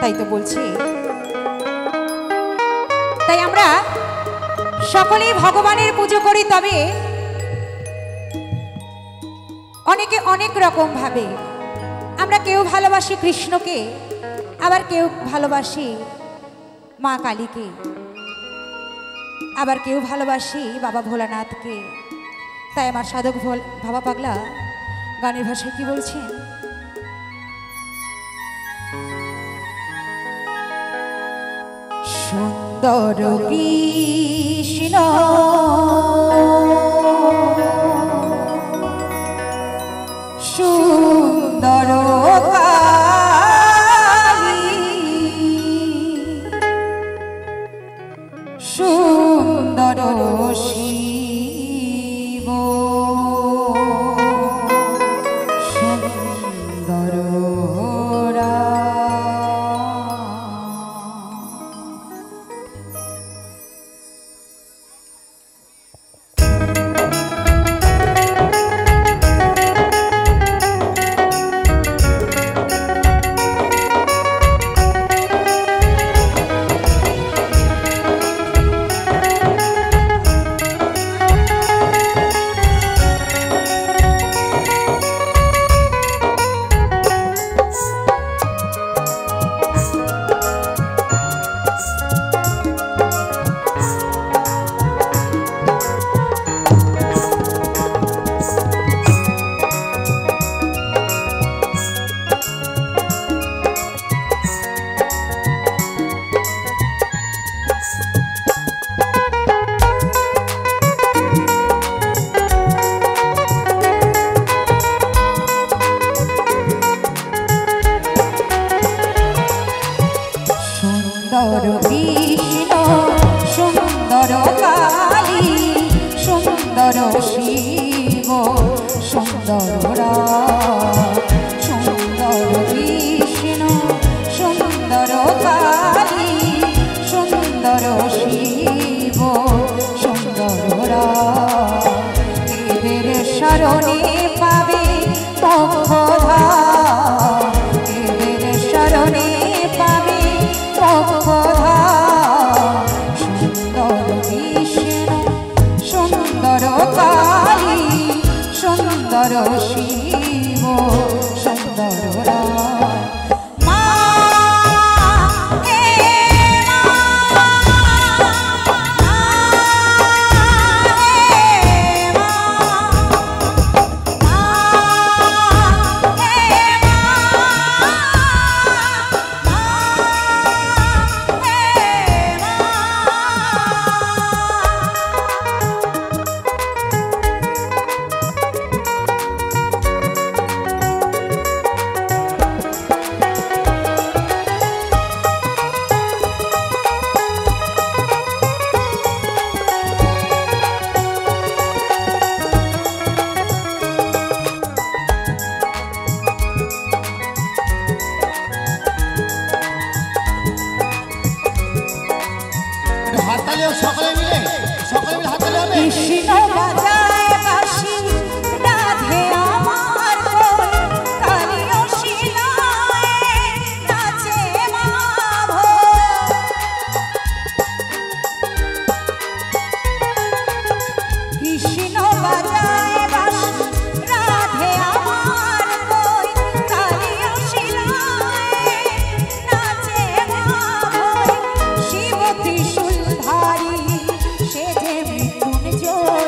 তাই তো বলছি, তাই আমরা সকলেই ভগবানের পুজো করি, তবে অনেকে অনেক রকম ভাবে। আমরা কেউ ভালোবাসি কৃষ্ণকে, আবার কেউ ভালোবাসি মা কালীকে, আবার কেউ ভালোবাসি বাবা ভোলানাথকে। তাই আমার সাধক বাবা পাগলা গানের ভাষায় কি বলছেন? সুন্দর কৃষ্ণ সুন্দর কালী সুন্দর শিব সুন্দর কৃষ্ণ সুন্দর কালী সুন্দর শিব সুন্দর সুন্দর কৃষ্ণ সুন্দর কালী সুন্দর শিব সুন্দর এদের শরণে পাবে মোক্ষধা, এদের শরণে পাবে মোক্ষধা। সুন্দর কৃষ্ণ সুন্দর কালী সুন্দর শিব সুন্দর কৃষ্ণ বাজায় বাঁশি রাধে আমার কোল, কালিও শিলায় নাচে মা ভোল। কৃষ্ণ বাজায় বাঁশি রাধে আমার কোল, কালিও শিলায় নাচে মা ভোল। শিব ত্রিশূলধারী সেজে মৃত্যুঞ্জয়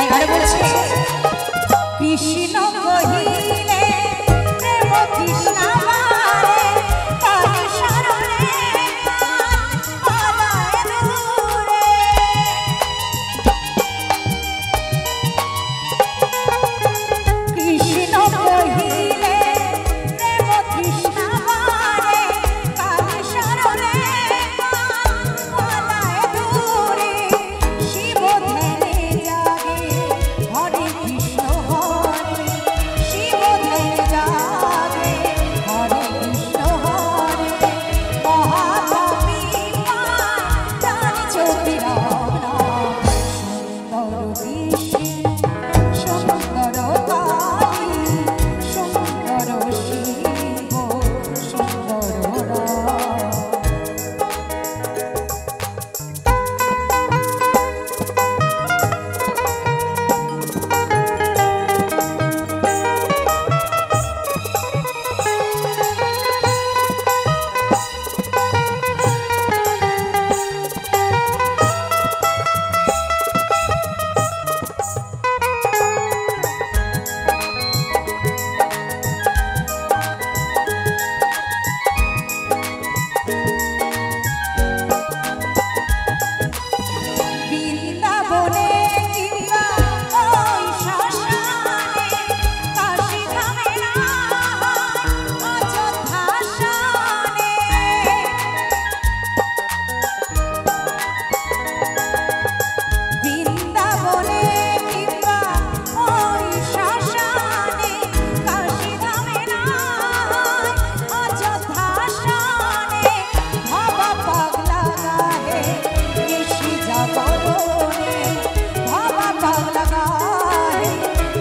তাই আর বলছে কৃষ্ণ কহিলে প্রেম তৃষ্ণা বাড়ে, কালী শরণে পলায় দূরে। কৃষ্ণ কহিলে প্রেম তৃষ্ণা বাড়ে, কালী শরণে পলায় দূরে। শিব ধ্যানে জাগে হরে কৃষ্ণ হরে, শিব ধ্যানে জাগে হরে কৃষ্ণ হরে। মহাকবি প্রাণ চোখে রাম নাম, সুন্দর কৃষ্ণ সুন্দর কালী, সুন্দর শিব সুন্দর রাম। বৃন্দাবনে কিংবা ওই শ্মশানে, কাশী ধামে না অযোধ্যা শানে। বৃন্দাবনে কিংবা ওই শ্মশানে, কাশী ধামে না অযোধ্যা শানে। ভবা পাগলা গাহে নিশি জাগরণে, ভবা পাগলা গাহে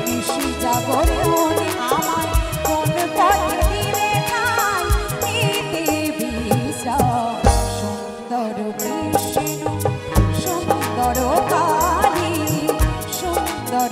নিশি জাগরণে। আমায় কোন পথে দিবে ঠাই নিতে বিশ্রাম, সুন্দর কৃষ্ণ সুন্দর কালী, সুন্দর